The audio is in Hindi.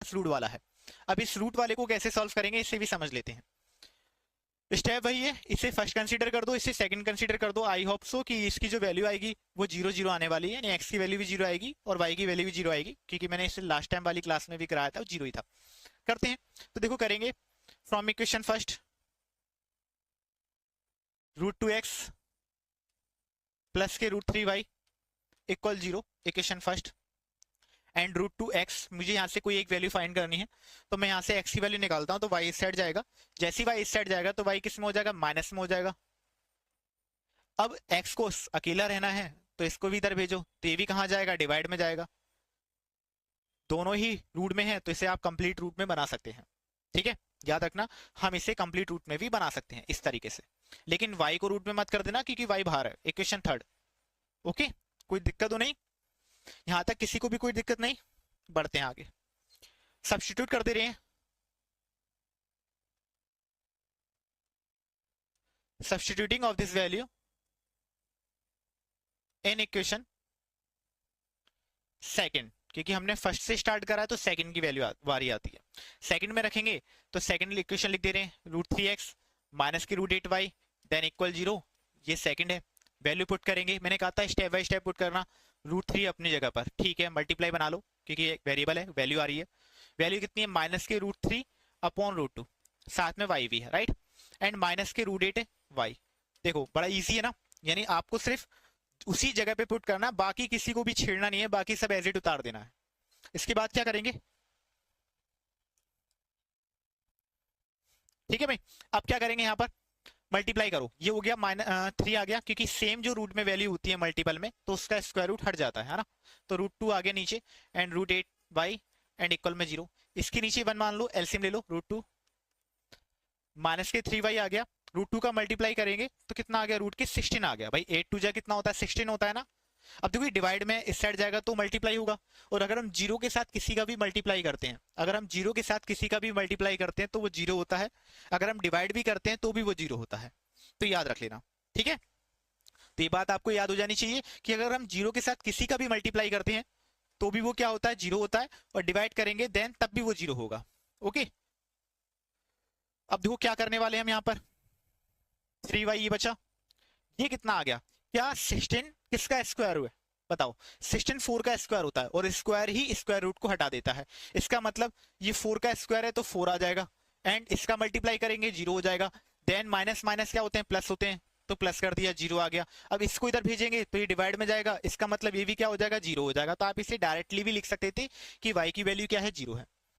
फर्स्ट रूट वाला है। अब इस रूट वाले को कैसे सॉल्व करेंगे इससे भी समझ लेते हैं। स्टेप वही है, इसे फर्स्ट कंसीडर कर दो, इसे सेकंड कंसीडर कर दो। आई होप सो कि इसकी जो वैल्यू आएगी वो 0 0 आने वाली है, यानी एक्स की वैल्यू भी 0 आएगी और वाई की वैल्यू भी 0 आएगी, क्योंकि मैंने इसे लास्ट टाइम वाली क्लास में भी कराया था, वो 0 ही था। करते हैं, तो देखो करेंगे from equation first, √2x plus के √3y equal 0, equation first, and √2x, मुझे यहाँ से कोई एक वैल्यू फाइंड करनी है, तो मैं यहाँ से x की वैल्यू निकालता हूँ, तो y इस साइड जाएगा, जैसे ही y इस साइड जाएगा तो y किस में हो जाएगा, माइनस में हो जाएगा। अब x को अकेला रहना है तो इसको भी इधर भेजो, तो ये भी कहाँ जाएगा, डिवाइड में जाएगा। दोनों ही रूट में है तो इसे आप कंप्लीट रूट में बना सकते हैं, ठीक है, याद रखना, हम इसे कंप्लीट रूट में भी बना सकते हैं इस तरीके से, लेकिन y को रूट में मत कर देना क्योंकि y बाहर है। इक्वेशन थर्ड, ओके, कोई दिक्कत तो नहीं, यहां तक किसी को भी कोई दिक्कत नहीं। बढ़ते हैं आगे, सब्स्टिट्यूट कर दे रहे हैं, substituting of this value in equation second, क्योंकि हमने फर्स्ट से स्टार्ट करा है तो सेकंड की वैल्यू वारी आती है, सेकंड में रखेंगे तो सेकंड इक्वेशन लिख दे रहे हैं, √3x माइनस की √8y देन इक्वल 0, ये सेकंड है। वैल्यू पुट करेंगे, मैंने कहा था स्टेप बाय स्टेप पुट करना, √3 अपनी जगह पर, ठीक है, मल्टीप्लाई बना लो क्योंकि एक वेरिएबल है, वैल्यू आ रही है, वैल्यू कितनी है, माइनस के √3 अपॉन √2, साथ में y भी है, राइट, एंड माइनस के √8 है y। देखो बड़ा इजी है ना, यानी आपको सिर्फ उसी जगह पे पुट करना, बाकी किसी को भी छेड़ना नहीं है, बाकी सब एज इट उतार देना है। इसके बाद क्या करेंगे, ठीक है भाई, अब क्या करेंगे, यहाँ पर मल्टीप्लाई करो, ये हो गया -3 आ गया, क्योंकि सेम जो रूट में वैल्यू होती है मल्टीपल में तो उसका स्क्वायर रूट हट जाता है ना, तो √2 आ गया नीचे एंड √8y एंड इक्वल में 0, इसके नीचे 1 मान लो, एलसीएम ले लो, √2 माइनस के 3y आ गया, √2 का मल्टीप्लाई करेंगे तो कितना आ गया, रूट के 16 आ गया भाई, 8 2 जा कितना होता है, 16 होता है ना। अब देखो डिवाइड में इस साइड जाएगा तो मल्टीप्लाई होगा, और अगर हम जीरो के साथ किसी का भी मल्टीप्लाई करते हैं, अगर हम जीरो के साथ किसी का भी मल्टीप्लाई करते हैं तो वो 0 होता है, अगर हम डिवाइड भी करते हैं तो भी वो 0 होता है, तो याद रख लेना, ठीक है। तो ये बात आपको याद हो जानी चाहिए कि अगर हम 0 के साथ किसी का भी मल्टीप्लाई करते हैं तो भी वो क्या होता है, 0 होता है, और डिवाइड करेंगे देन तब भी वो 0 होगा, ओके। अब देखो क्या करने वाले हैं हम यहाँ पर, 3y ये बचा, ये कितना आ गया, क्या 16 किसका स्क्वायर हुआ, बताओ, 16 4 का स्क्वायर होता है, और स्क्वायर ही स्क्वायर रूट को हटा देता है, इसका मतलब ये 4 का स्क्वायर है तो 4 आ जाएगा, एंड इसका मल्टीप्लाई करेंगे 0 हो जाएगा, देन माइनस माइनस क्या होते हैं, प्लस होते हैं, तो प्लस कर दिया, 0 आ गया। अब इसको इधर भेजेंगे तो ये डिवाइड में जाएगा, इसका मतलब ये भी क्या हो जाएगा, 0 हो जाएगा, तो आप इसे डायरेक्टली भी लिख सकते थे कि y की वैल्यू क्या है, 0 है,